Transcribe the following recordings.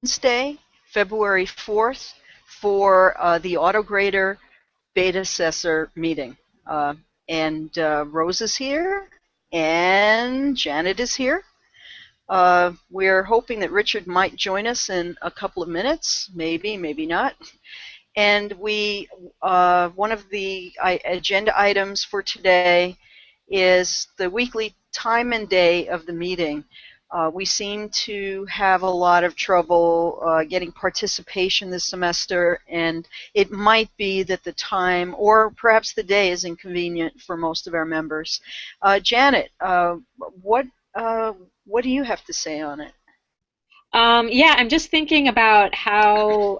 Wednesday, February 4th, for the Autograder beta assessor meeting. And Rose is here, and Janet is here. We're hoping that Richard might join us in a couple of minutes, maybe, maybe not. And one of the agenda items for today is the weekly time and day of the meeting. We seem to have a lot of trouble getting participation this semester, and it might be that the time or perhaps the day is inconvenient for most of our members. Janet, what do you have to say on it? Yeah, I'm just thinking about how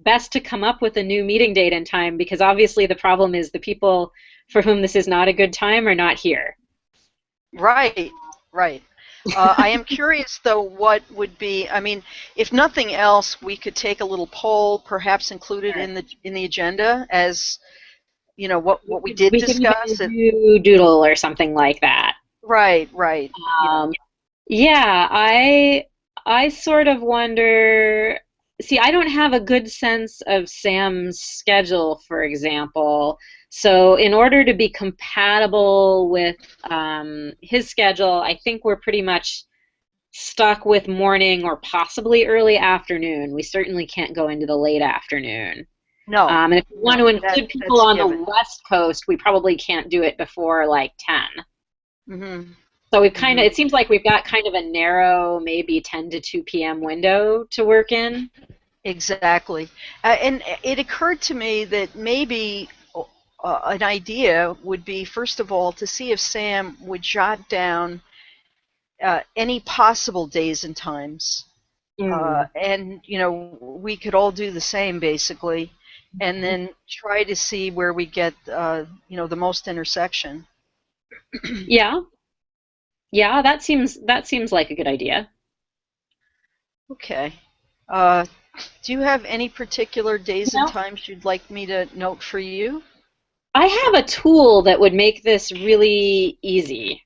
best to come up with a new meeting date and time because obviously the problem is the people for whom this is not a good time are not here. Right, right. I am curious, though, what would be, I mean, if nothing else, we could take a little poll, perhaps include it Sure. in the agenda as, We what we could did we could discuss. even do Doodle or something like that. Right, right. Um, yeah, I sort of wonder. See, I don't have a good sense of Sam's schedule, for example. So, in order to be compatible with his schedule, I think we're pretty much stuck with morning or possibly early afternoon. We certainly can't go into the late afternoon. No, And if we want no, to include people that's a on the given. West Coast, we probably can't do it before like 10. Hmm. So we've kind of, Hmm. it seems like we've got kind of a narrow, maybe 10 to 2 p.m. window to work in. Exactly. And it occurred to me that maybe an idea would be, first of all, to see if Sam would jot down any possible days and times. Mm. And we could all do the same basically, and then try to see where we get the most intersection. Yeah, yeah, that seems like a good idea. Okay. Do you have any particular You days and know, times you'd like me to note for you? I have a tool that would make this really easy.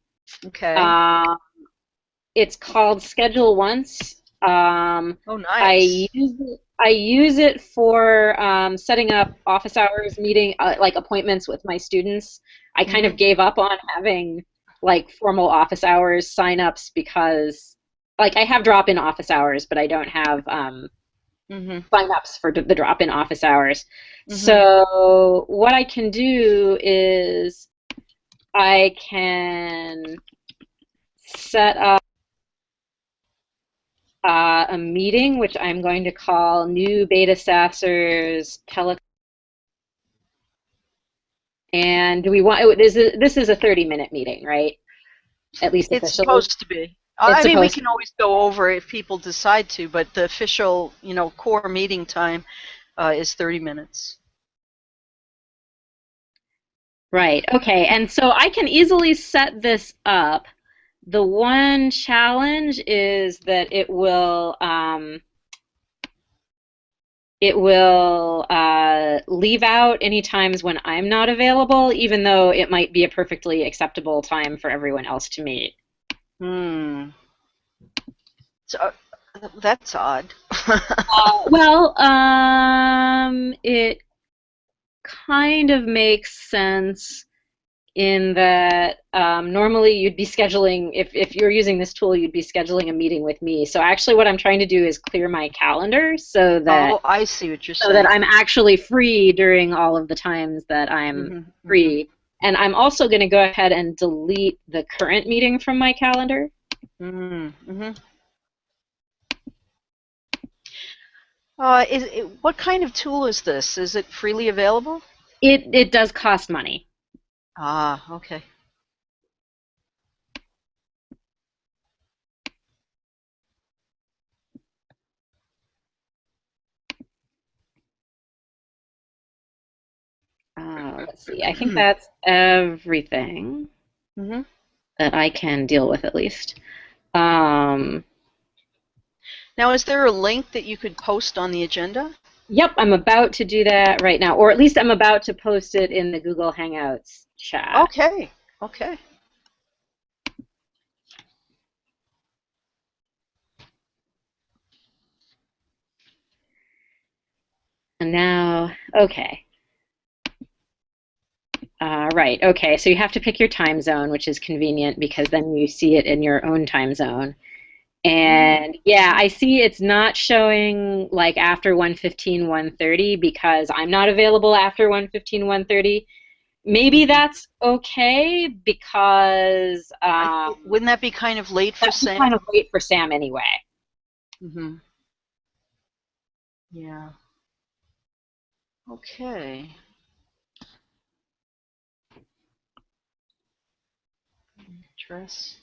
Okay. Uh, it's called Schedule Once. Oh, I nice. use it for setting up office hours meeting like appointments with my students. I kind of Hmm. gave up on having like formal office hours signups because like I have drop-in office hours, but I don't have Hmm. signups for the drop-in office hours. Hmm. So what I can do is I can set up a meeting, which I'm going to call New Beta Sassers Pelican. And do we want, this is a 30-minute meeting, right? At least It's officially. supposed to be. It's I mean, we supposed can to. always go over if people decide to, but the official, core meeting time is 30 minutes. Right. Okay. And so I can easily set this up. The one challenge is that it will leave out any times when I'm not available, even though it might be a perfectly acceptable time for everyone else to meet. Hmm. So, that's odd. Well, it kind of makes sense in that normally you'd be scheduling, if you're using this tool, you'd be scheduling a meeting with me. So actually what I'm trying to do is clear my calendar Oh, I see what you're so that saying. I'm actually free during all of the times that I'm Hmm. Hmm. free. And I'm also going to go ahead and delete the current meeting from my calendar. Hmm. Hmm. What kind of tool is this? Is it freely available? It does cost money. Ah, okay. Let's see. I think that's everything Hmm. that I can deal with at least. Um, Now, is there a link that you could post on the agenda? yep, I'm about to do that right now, or at least I'm about to post it in the Google Hangouts chat. Okay. Okay. And now, okay. Right, okay, so you have to pick your time zone, which is convenient because then you see it in your own time zone. And yeah, I see it's not showing like after 1:15, 1:30 because I'm not available after 1:15, 1:30. Maybe Mm-hmm. that's okay because Wouldn't that be kind of late for that'd be kind Sam? of late for Sam anyway. Mm-hmm. Yeah. Okay. Dress.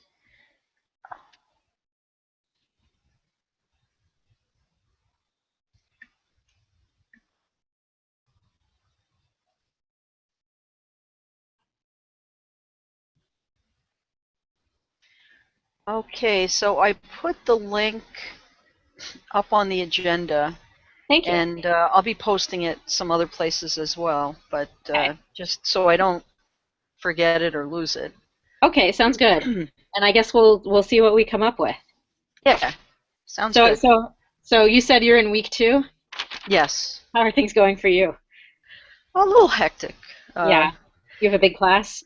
Okay, so I put the link up on the agenda, Thank you. and I'll be posting it some other places as well, but Okay. just so I don't forget it or lose it. Okay, sounds good. And I guess we'll see what we come up with. Yeah, sounds So good. so so you said you're in week 2? Yes, How are things going for you? a little hectic. Yeah. You have a big class?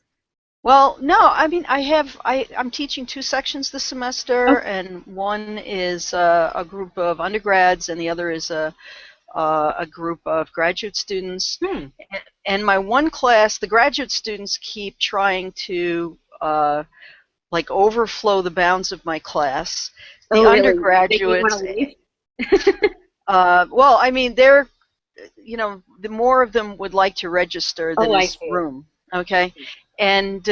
Well, no, I mean I'm teaching two sections this semester, Oh, and one is a group of undergrads, and the other is a group of graduate students. hmm. And my one class, the graduate students keep trying to like overflow the bounds of my class. The Oh, really? Make me want undergraduates, to leave? well, I mean, they're, the more of them would like to register than Oh, I is see. room. Okay, and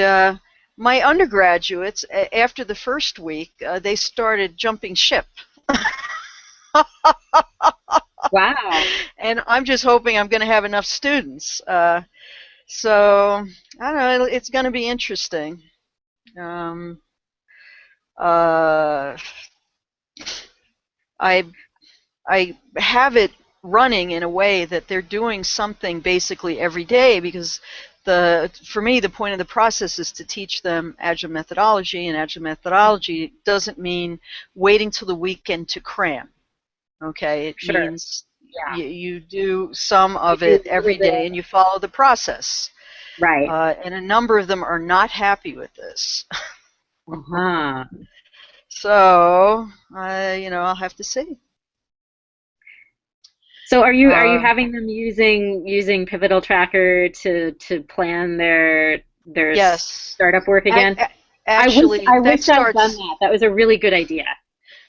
my undergraduates, after the first week, they started jumping ship. Wow. And I'm just hoping I'm going to have enough students. So I don't know. It's going to be interesting. Um, uh, I I have it running in a way that they're doing something basically every day, because for me the point of the process is to teach them agile methodology, and agile methodology doesn't mean waiting till the weekend to cram. Okay, it Sure. means Yeah. you do some You of do it a little every day bit. and you follow the process. Right. And a number of them are not happy with this. Uh-huh. So, I'll have to see. So are you Uh, having them using Pivotal Tracker to plan their yes. startup work A- again? a- I wish Actually, I wish I'd done that. That was a really good idea.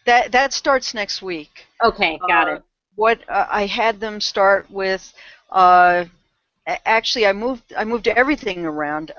that starts next week. Okay, got Uh, it. what I had them start with, uh, actually, I moved everything around.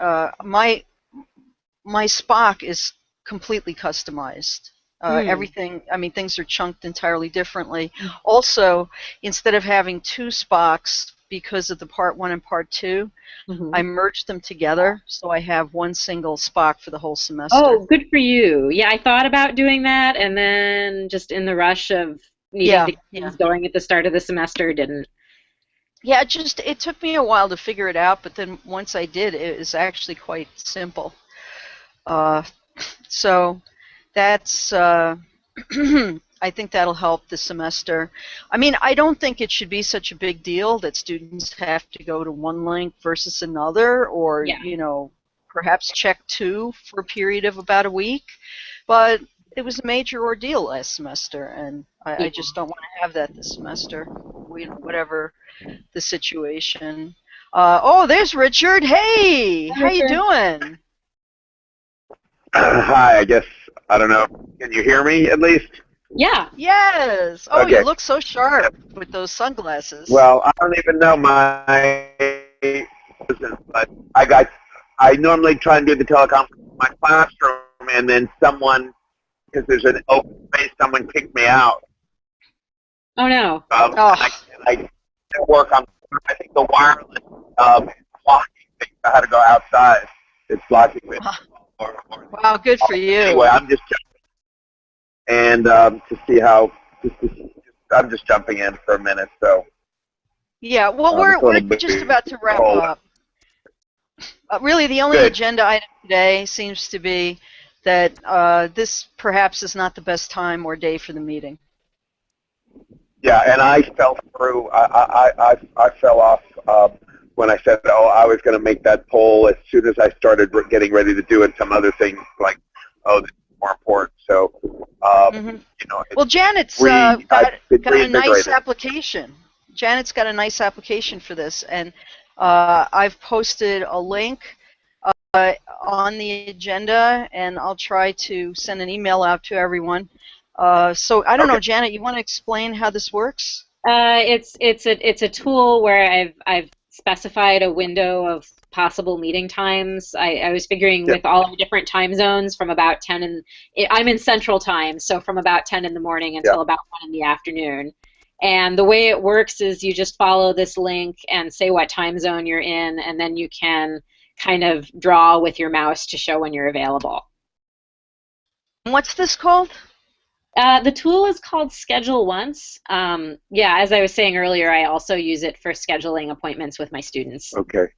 My Spock is completely customized. Hmm. Everything, I mean, things are chunked entirely differently. Also, instead of having two Spocks because of the part one and part two, Hmm. I merged them together, so I have one single Spock for the whole semester. Oh, good for you. Yeah, I thought about doing that and then just in the rush of needing Yeah, to get yeah. things going at the start of the semester didn't. Yeah, it took me a while to figure it out, but then once I did, it was actually quite simple. Uh, so that's I think that'll help this semester. I mean, I don't think it should be such a big deal that students have to go to one link versus another, or Yeah. perhaps check two for a period of about a week. But it was a major ordeal last semester, and I Yeah. just don't want to have that this semester. Whatever the situation. Oh, there's Richard. Hey, Hi, how you Richard. doing? Hi, I guess, I don't know. Can you hear me at least? Yeah. Yes. Oh, you Okay. look so sharp with those sunglasses. Well, I don't even know my, but I normally try and do the teleconference in my classroom, and then because there's an open space, someone kicked me out. Oh no. And Oh, I can't work on, I think the wireless blocking thing. I had to go outside. It's blocking me. wow, good for Anyway, you. I'm just and to see how I'm just jumping in for a minute, so Yeah, well, it's a we're little bit just about to wrap cold. up. Really, the only Good. agenda item today seems to be that this perhaps is not the best time or day for the meeting. Yeah, and I fell through. I fell off when I said, oh, I was going to make that poll. As soon as I started getting ready to do it, some other things like, oh, this is more important. So, you know, well, Janet's I've been got a nice reinvigorated. application. Janet's got a nice application for this, and I've posted a link on the agenda, and I'll try to send an email out to everyone. So I don't know, Janet, you want to explain how this works? It's a tool where I've specified a window of possible meeting times. I was figuring with all our different time zones from about 10 and I'm in Central Time, so from about 10 in the morning until about 1 in the afternoon. And the way it works is you just follow this link and say what time zone you're in, and then you can kind of draw with your mouse to show when you're available. What's this called? The tool is called Schedule Once. Yeah, as I was saying earlier, I also use it for scheduling appointments with my students. Okay.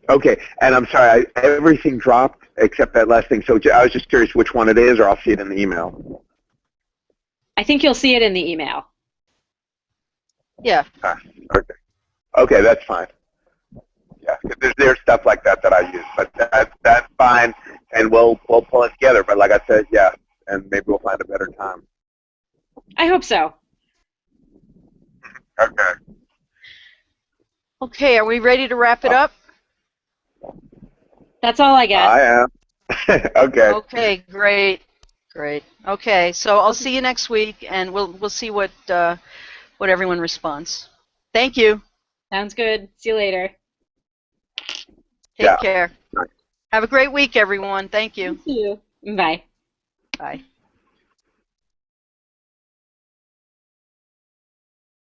Okay, and I'm sorry, everything dropped except that last thing. So I was just curious which one it is, or I'll see it in the email. I think you'll see it in the email. Yeah. Okay. Okay, that's fine. Yeah, there's stuff like that that I use, but that's fine, and we'll pull it together. But like I said, yeah, and maybe we'll find a better time. I hope so. Okay. Okay, are we ready to wrap it up? That's all I got. I am. Okay. Okay, great, great. Okay, so I'll see you next week, and we'll see what everyone responds. Thank you. Sounds good. See you later. Take care. Have a great week, everyone. Thank you. Thank you. Bye. Bye.